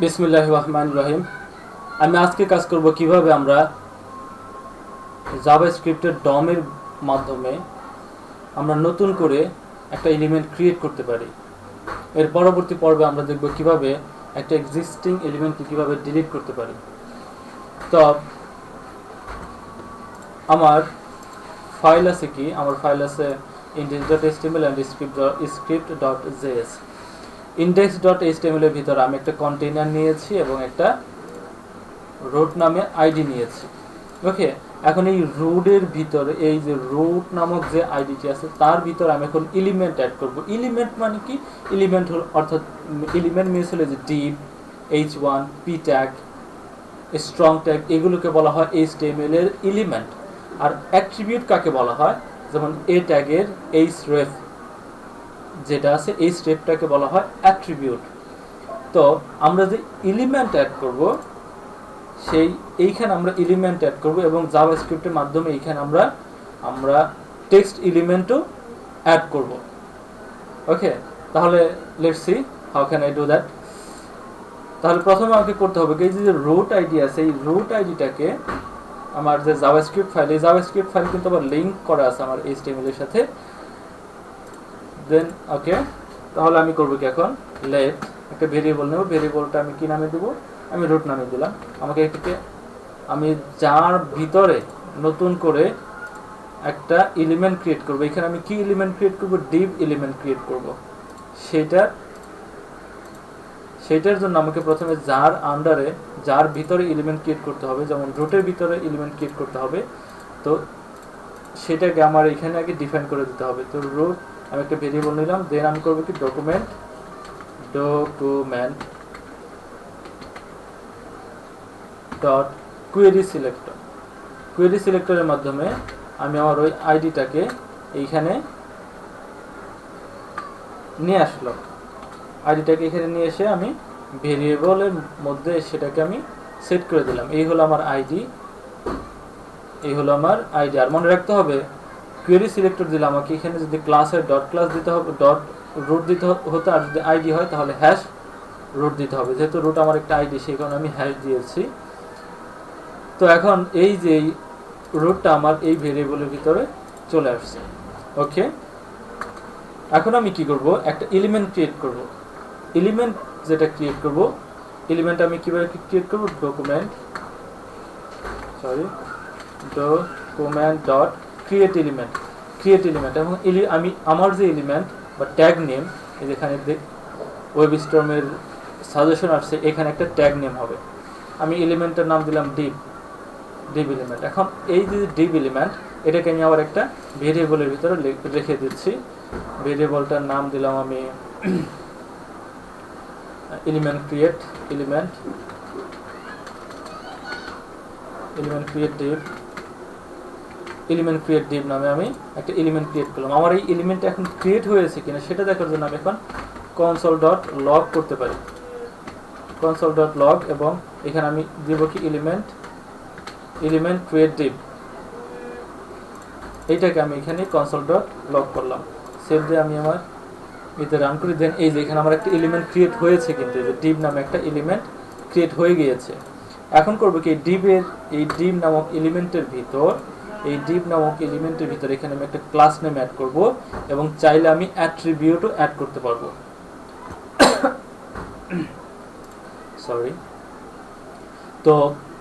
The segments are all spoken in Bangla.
বিসমিল্লাহির রহমানির রহিম। আমি আজকে কাজ করব কিভাবে আমরা জাভাস্ক্রিপ্টের ডমের মাধ্যমে আমরা নতুন করে একটা এলিমেন্ট ক্রিয়েট করতে পারি। এর পরবর্তী পর্বে আমরা দেখব কিভাবে একটা এক্সিস্টিং এলিমেন্টকে কিভাবে ডিলিট করতে পারি। তো আমার ফাইল আছে কি, আমার ফাইল আছে index.html and script.js। index.html এর ভিতরে আমি একটা কন্টেইনার নিয়েছি এবং একটা রুট নামে আইডি নিয়েছি। ওকে, এখন এই রুটের ভিতরে এই যে রুট নামক যে আইডিটি আছে তার ভিতরে আমি এখন এলিমেন্ট অ্যাড করব। এলিমেন্ট মানে কি? এলিমেন্ট হল অর্থাৎ এলিমেন্ট মিনস হলো যে Depp, h1, p tag, strong tag, এগুলোকে বলা হয় HTML এর এলিমেন্ট। আর অ্যাট্রিবিউট কাকে বলা হয়? যেমন এ ট্যাগের href যেটা আছে, hrefটাকে বলা হয় অ্যাট্রিবিউট। তো আমরা যে এলিমেন্ট অ্যাড করব এইখানে আমরা এলিমেন্ট অ্যাড করব এবং জাভাস্ক্রিপ্টের মাধ্যমে এইখানে আমরা টেক্সট এলিমেন্টও অ্যাড করব। ওকে, তাহলে let's see how can I do that. তাহলে প্রথমে আমাকে করতে হবে এই যে রুট আইডি আছে, এই রুট আইডিটাকে আমার যে জাভাস্ক্রিপ্ট ফাইল, এই জাভাস্ক্রিপ্ট ফাইল কিন্তু আবার লিংক করা আছে আমার HTML এর সাথে। দেন ওকে, তাহলে আমি করব কি, এখন লেট একটা ভেরিয়েবল নেব। ভেরিয়েবলটা আমি কি নামে দেব? আমি রুট নামে দিলাম। আমাকে এটাকে আমি যার ভিতরে নতুন করে একটা এলিমেন্ট ক্রিয়েট করব। এখানে আমি কি এলিমেন্ট ক্রিয়েট করব? ডিভ এলিমেন্ট ক্রিয়েট করব। সেটার জন্য আমাকে প্রথমে যার ভিতরে এলিমেন্ট ক্রিয়েট করতে হবে, যেমন রুটের ভিতরে এলিমেন্ট ক্রিয়েট করতে হবে, তো সেটাকে আমার এখানে আগে ডিফাইন করে দিতে হবে। তো রুট আমি একটা ভেরিয়েবল নিলাম। দেন আমি করব কি, document dot query selector. Query সিলেক্টরের মাধ্যমে আমি আমার ওই আইডিটাকে এইখানে নিয়ে আসলাম। আইডিটাকে এখানে নিয়ে এসে আমি ভেরিয়েবলের মধ্যে সেটাকে আমি সেট করে দিলাম। এই হলো আমার আইডি, আর মনে রাখতে হবে কোয়েরি সিলেক্টর দিলে আমাকে এখানে যদি ক্লাসের ডট ক্লাস দিতে হবে, ডট রুট দিতে হতো, আর যদি আইডি হয় তাহলে হ্যাশ রুট দিতে হবে। যেহেতু রুট আমার একটা আইডি, সেই কারণে আমি হ্যাশ দিয়েছি। তো এখন এই যে রুটটা আমার এই ভেরিয়েবলের ভিতরে চলে আসছে। ওকে, এখন আমি কি করব, একটা এলিমেন্ট ক্রিয়েট করব। এলিমেন্ট যেটা ক্রিয়েট করব, এলিমেন্ট আমি কিভাবে ক্রিয়েট করব? ডকুমেন্ট ডট ক্রিয়েট এলিমেন্ট এবং আমি আমার যে এলিমেন্ট বা ট্যাগ নেম, যেখানে ওয়েব স্টর্মের সাজেশন আসছে, এখানে একটা ট্যাগ নেম হবে। আমি এলিমেন্টের নাম দিলাম ডিভ এলিমেন্ট। এখন এই যে ডিভ এলিমেন্ট, এটাকে আমি আবার একটা ভেরিয়েবলের ভিতরে রেখে দিচ্ছি। ভেরিয়েবলটার নাম দিলাম আমি এলিমেন্ট ক্রিয়েট ডিভ নামে আমি একটা এলিমেন্ট ক্রিয়েট করলাম। আমার এই এলিমেন্টটা এখন ক্রিয়েট হয়েছে কিনা সেটা দেখার জন্য আমি এখন কনসোল ডট লগ করতে পারি। কনসোল ডট লগ, এবং এখানে আমি দিব কি, এলিমেন্ট ক্রিয়েট ডিভ। এইটাকে আমি এখানে কনসোল ডট লগ করলাম। সেভ দিয়ে আমি আমার এতে রান করি। দেন এই যে এখানে আমার একটা এলিমেন্ট ক্রিয়েট হয়েছে, কিন্তু এই যে ডিভ নামে একটা এলিমেন্ট ক্রিয়েট হয়ে গিয়েছে। এখন করবো কি, এই ডিভ নামক এলিমেন্টের ভিতর এখানে আমি একটা ক্লাস নেম অ্যাড করব, এবং চাইলে আমি অ্যাট্রিবিউটও অ্যাড করতে পারবো। তো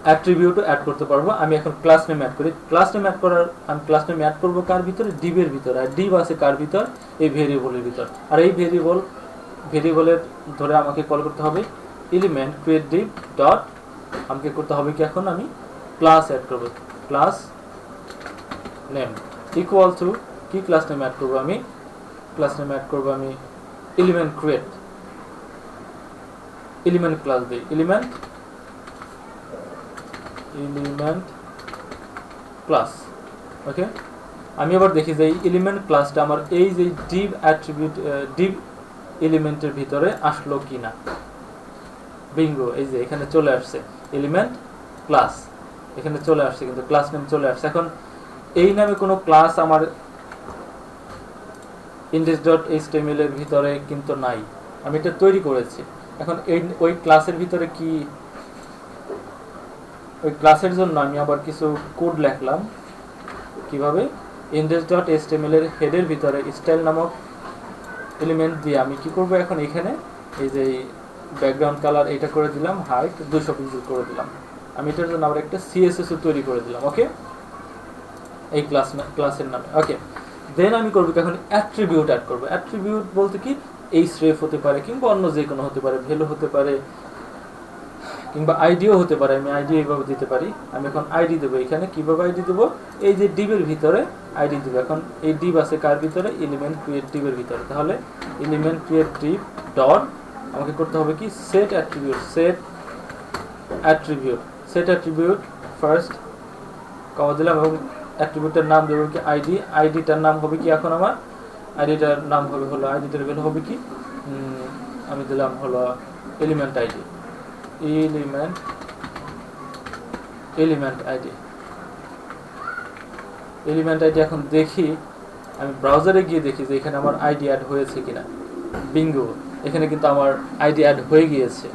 অ্যাট্রিবিউটও অ্যাড করতে পারবো। আমি এখন ক্লাস নেম অ্যাড করি। ক্লাস নেম অ্যাড করবো কার ভিতরে? ডিভের ভিতরে। আর ডিভ আছে কার ভিতর? এই ভেরিয়েবলের ভিতর। আর এই ভেরিয়েবলের ধরে আমাকে কল করতে হবে এলিমেন্ট ক্রিয়েট ডিভ ডট, আমাকে করতে হবে কি, এখন আমি ক্লাস অ্যাড করবো। ক্লাস নেম ইকুয়াল টু কি, ক্লাস নেম অ্যাড করবো আমি এলিমেন্ট ক্লাস দিই, এলিমেন্ট ক্লাস। ওকে, আমি আবার দেখি যে এই এলিমেন্ট ক্লাসটা আমার এই যে ডিভ এলিমেন্টের ভিতরে আসলো কিনা। বিঙ্গো, এই যে এখানে চলে আসছে এলিমেন্ট ক্লাস, এখানে চলে আসছে, কিন্তু ক্লাস নেম চলে আসছে। এখন এই নামে কোনো ক্লাস আমার index.html এর ভিতরে কিন্তু নাই, আমি এটা তৈরি করেছি। এখন ওই ক্লাসের ভিতরে কি, ওই ক্লাসের জন্য আমি আবার কিছু কোড লিখলাম। কিভাবে, index.html এর হেডের ভিতরে স্টাইল নামক এলিমেন্ট দিয়ে আমি কি করব, এখন এখানে এই যে ব্যাকগ্রাউন্ড কালার এটা করে দিলাম, হাইট 200 পিক্সেল করে দিলাম। আমি এটার জন্য আবার একটা সিএসএস তৈরি করে দিলাম। ওকে, এই ক্লাসের নামে। ওকে, দেন আমি করব কি, এখন অ্যাট্রিবিউট অ্যাড করব। অ্যাট্রিবিউট বলতে কি, এই রেফ হতে পারে কিংবা অন্য যে কোনো হতে পারে, ভ্যালু হতে পারে কিংবা আইডিও হতে পারে। আমি আইডি এইভাবে দিতে পারি। আমি এখন আইডি দেবো। এখানে কিভাবে আইডি দেবো, এই যে ডিবের ভিতরে আইডি দেবো। এখন এই ডিব আছে কার ভিতরে, এলিমেন্ট ক্রিয়েট ডিবের ভিতরে। তাহলে এলিমেন্ট ক্রিয়েট ডিব ডট আমাকে করতে হবে কি, set attribute. Set attribute first comma দিলাম এবং অ্যাট্রিবিউটের নাম দেবো কি আইডি। আইডিটার নাম হবে কি, এখন আমার আইডিটার নাম হবে হলো, আইডিটার ভ্যালু হবে কি, আমি দিলাম হলো এলিমেন্ট আইডি। এলিমেন্ট আইডি এখন দেখি, আমি ব্রাউজারে গিয়ে দেখি যে এখানে আমার আইডি অ্যাড হয়েছে কিনা। বিঙ্গো, এখানে কিন্তু আমার আইডি অ্যাড হয়ে গিয়েছে।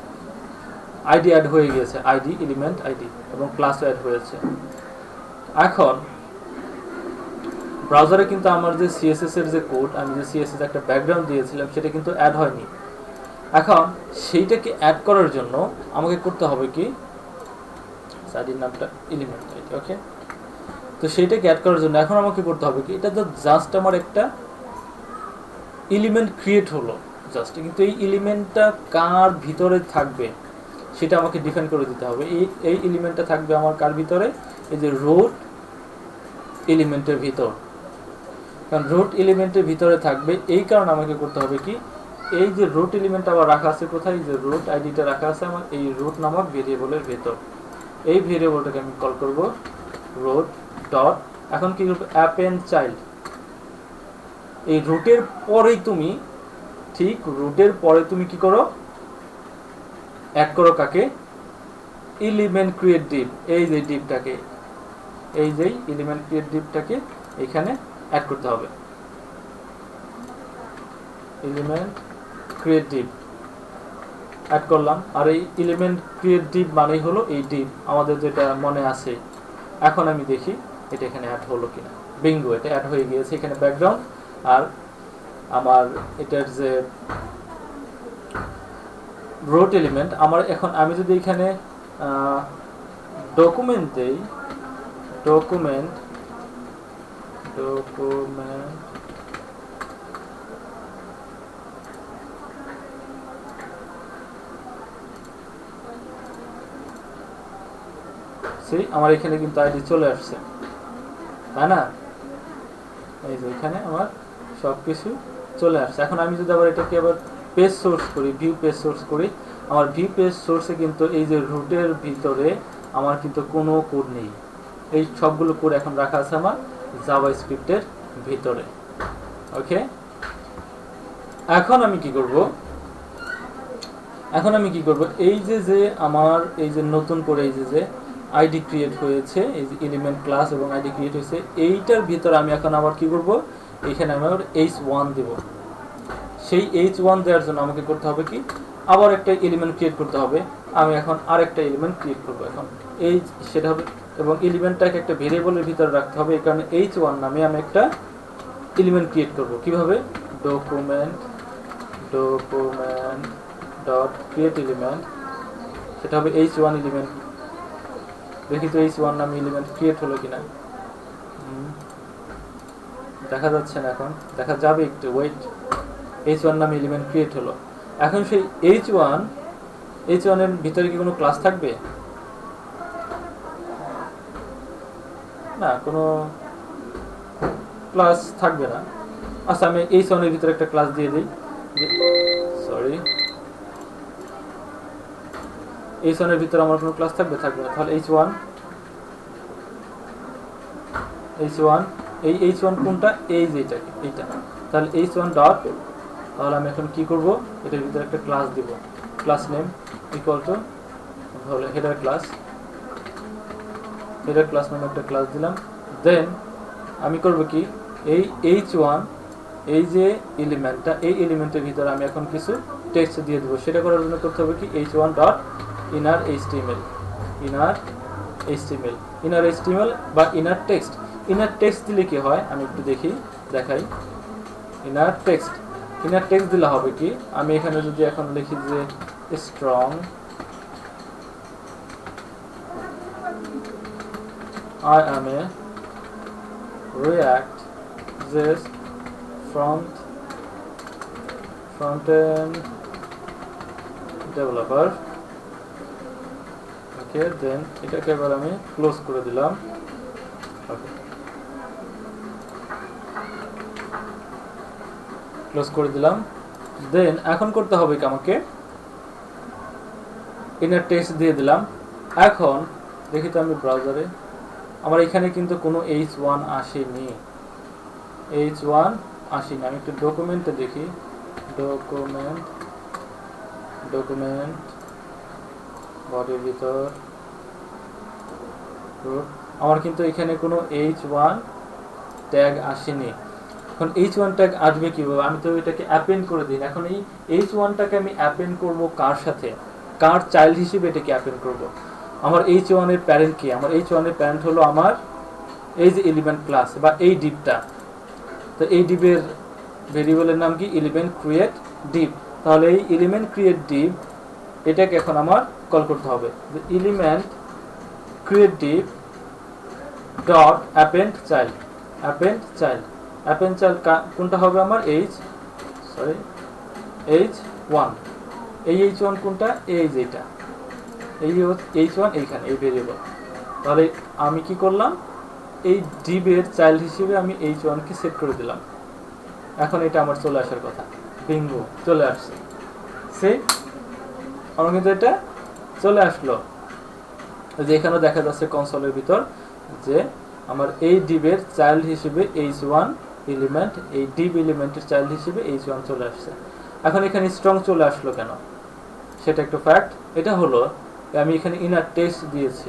আইডি এলিমেন্ট আইডি এবং ক্লাসও অ্যাড হয়েছে। এখন ব্রাউজারে কিন্তু আমার যে সিএসএস এর যে কোড, আমি যে সিএসএস একটা ব্যাকগ্রাউন্ড দিয়েছিলাম, সেটা কিন্তু অ্যাড হয়নি। এখন সেইটাকে অ্যাড করার জন্য আমাকে করতে হবে কি, আইডির নামটা এলিমেন্ট আইডি। ওকে, তো সেইটাকে অ্যাড করার জন্য এখন আমাকে করতে হবে কি, এটা তো জাস্ট আমার একটা এলিমেন্ট ক্রিয়েট হলো জাস্ট, কিন্তু এই এলিমেন্টটা কার ভিতরে থাকবে সেটা আমাকে ডিফাইন করে দিতে হবে। এই এলিমেন্টটা থাকবে আমার কার ভিতরে, এই যে রুট এলিমেন্টের ভিতর। কারণ রুট এলিমেন্টের ভিতরে থাকবে, এই কারণে আমাকে করতে হবে কি, এই যে রুট এলিমেন্ট আবার রাখা আছে কোথায়, যে রুট আইডিটা রাখা আছে আমার এই রুট নামক ভেরিয়েবলের ভেতর। এই ভেরিয়েবলটাকে আমি কল করব রুট ডট, এখন কি করব, অ্যাপেন্ড চাইল্ড। এই রুটের পরেই তুমি, ঠিক রুটের পরে তুমি কি করো, অ্যাড করো কাকে, এলিমেন্ট ক্রিয়েট ডিভ। এই যে ডিভটাকে, এই যে এলিমেন্ট ক্রিয়েট ডিভটাকে এখানে অ্যাড করতে হবে। এলিমেন্ট ক্রিয়েট ডিভ অ্যাড করলাম। আর এই এলিমেন্ট ক্রিয়েট ডিভ মানেই হলো এই ডিভ, আমাদের যেটা মনে আছে। এখন আমি দেখি এটা এখানে অ্যাড হলো কিনা। বিঙ্গো, এটা অ্যাড হয়ে গিয়েছে। এখানে ব্যাকগ্রাউন্ড আর আমার এটার যে রুট এলিমেন্ট আমার। এখন আমি যদি এখানে ডকুমেন্ট দেই, ডকুমেন্ট আমার এখানে কিন্তু আইডি চলে আসছে, তাই না? এই যে এখানে আমার সবকিছু চলে আসছে। এখন আমি যদি আবার এটাকে আবার পেজ সোর্স করি, ভিউ পেজ সোর্স করি, আমার ভিউ পেজ সোর্সে কিন্তু এই যে রুটের ভিতরে আমার কিন্তু কোনো কোড নেই। এই সবগুলো কোড এখন রাখা আছে আমার জাভাস্ক্রিপ্টের ভিতরে। ওকে, এখন আমি কি করব, এই যে আমার এই যে নতুন করে এই যে আইডি ক্রিয়েট হয়েছে, এই যে এলিমেন্ট ক্লাস এবং আইডি ক্রিয়েট হয়েছে, এইটার ভিতরে আমি এখন আবার কি করব, এখানে আমি আবার h1 দেব। সেই h1 দেওয়ার জন্য আমাকে করতে হবে কি, আবার একটা এলিমেন্ট ক্রিয়েট করতে হবে। আমি এখন আরেকটা এলিমেন্ট ক্রিয়েট করব এখন, এই সেটা হবে, এবং এলিমেন্টটাকে একটা ভেরিয়েবলের ভিতরে রাখতে হবে। এই কারণে h1 নামে আমি একটা এলিমেন্ট ক্রিয়েট করব। কিভাবে, ডকুমেন্ট ডট ক্রিয়েট এলিমেন্ট, সেটা হবে h1 এলিমেন্ট। দেখি তো h1 নামে এলিমেন্ট ক্রিয়েট হলো কিনা। দেখা যাচ্ছে না, এখন দেখা যাবে, একটু ওয়েট। h1 নামে এলিমেন্ট ক্রিয়েট হলো। এখন সেই h1 এর ভিতরে কি কোনো ক্লাস থাকবে? না, কোনো ক্লাস থাকবে না। আচ্ছা, আমি h1 এর ভিতরে একটা ক্লাস দিয়ে দিই। h1 এর ভিতরে আমার কোনো ক্লাস থাকবে না। তাহলে h1 এই h1 কোনটা, এই যে এইটা। তাহলে h1 ডট, তাহলে আমি এখন কি করব, এটার ভিতরে একটা ক্লাস দিব। ক্লাস নেম ইকুয়াল টু হলো হেডার ক্লাস নামে একটা ক্লাস দিলাম। দেন আমি করব কি, এই h1 এই যে এলিমেন্টটা, এই এলিমেন্টের ভিতরে আমি এখন কিছু টেক্সট দিয়ে দেবো। সেটা করার জন্য করতে হবে কি h1 dot inner html, inner html, inner html বা ইনার টেক্সট। ইনার টেক্সট দিলে কি হয় আমি একটু দেখাই। ইনার টেক্সট দিলে হবে কি, আমি এখানে যদি এখন লিখি যে strong I am a React JS front-end developer, ওকে, দেন এটাকে এবার আমি ক্লোজ করে দিলাম। ওকে, ক্লোজ করে দিলাম। দেন এখন করতে হবে কি আমাকে ইনার টেক্সট দিয়ে দিলাম। এখন দেখি তো আমি ব্রাউজারে আমার এখানে কিন্তু কোনো h1 আসেনি, h1 আসেনি। আমি একটু ডকুমেন্টে দেখি, ডকুমেন্ট বডির ভিতর আমার কিন্তু এখানে কোনো h1 ট্যাগ আসেনি। এখন h1 ট্যাগ আসবে কিভাবে, আমি তো এটাকে অ্যাপেন্ড করে দিই। এখন এই h1টাকে আমি অ্যাপেন্ড করব কার সাথে, কার চাইল্ড হিসেবে এটাকে অ্যাপেন্ড করব। আমার h1 এর প্যারেন্ট কি, আমার h1 এর প্যারেন্ট হলো আমার এই যে এলিমেন্ট ক্লাস বা এই ডিপটা। তো এই ডিপের ভেরিয়েবলের নাম কি এলিমেন্ট ক্রিয়েট ডিপ। তাহলে এই এলিমেন্ট ক্রিয়েট ডিপ এটাকে এখন আমার কল করতে হবে, element create deep dot append child. Append child কোনটা হবে আমার h1। এই h1 কোনটা, এই যেটা এই h1 এইখানে এই ভেরিয়েবল। তাহলে আমি কি করলাম, এই ডিবের চাইল্ড হিসেবে আমি h1 কে সেট করে দিলাম। এখন এটা আমার চলে আসার কথা, বিঙ্গো চলে আসছে। সে আমার কিন্তু এটা চলে আসলো, যে এখানে দেখা যাচ্ছে কনসোলের ভিতর যে আমার এই ডিবের চাইল্ড হিসেবে h1 এলিমেন্ট, এই ডিব এলিমেন্টের চাইল্ড হিসেবে h1 চলে আসছে। এখন এখানে স্ট্রং চলে আসলো কেন, সেটা একটু ফ্যাক্ট। এটা হলো আমি এখানে ইনার টেক্সট দিয়েছি।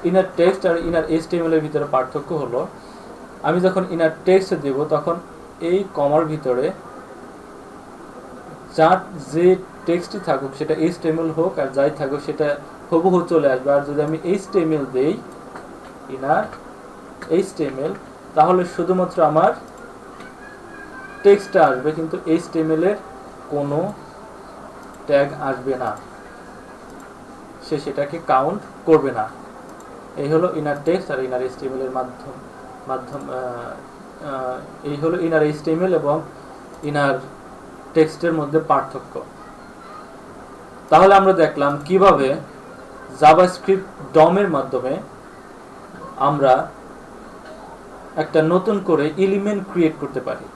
ইনার টেক্সট আর ইনার HTML এর ভিতরে পার্থক্য হলো, আমি যখন ইনার টেক্সট দেব তখন এই কমার ভিতরে যার যে টেক্সটই থাকুক সেটা HTML হোক আর যাই থাকুক সেটা হুবহু চলে আসবে। আর যদি আমি HTML দেই, ইনার HTML, তাহলে শুধুমাত্র আমার টেক্সটটা আসবে, কিন্তু HTML এর কোনো ট্যাগ আসবে না, সে সেটাকে কাউন্ট করবে না। এই হলো ইনার টেক্সট আর ইনার HTML এর মাধ্যম এই হলো ইনার HTML এবং ইনার টেক্সটের মধ্যে পার্থক্য। তাহলে আমরা দেখলাম কিভাবে জাভাস্ক্রিপ্ট ডমের মাধ্যমে আমরা একটা নতুন করে এলিমেন্ট ক্রিয়েট করতে পারি।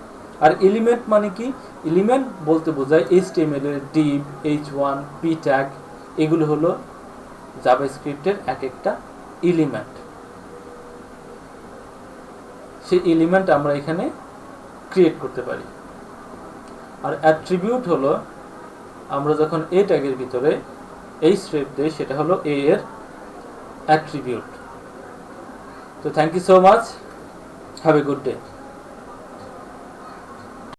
আর এলিমেন্ট মানে কি, এলিমেন্ট বলতে বোঝায় HTML এর ডিভ, h1, p ট্যাগ, এগুলো হলো জাভাস্ক্রিপ্টের এক একটা এলিমেন্ট। সেই এলিমেন্ট আমরা এখানে ক্রিয়েট করতে পারি। আর অ্যাট্রিবিউট হলো আমরা যখন a ট্যাগের ভিতরে এই স্ট্রিপ দেই সেটা হলো a এর অ্যাট্রিবিউট। তো thank you so much, have a good day.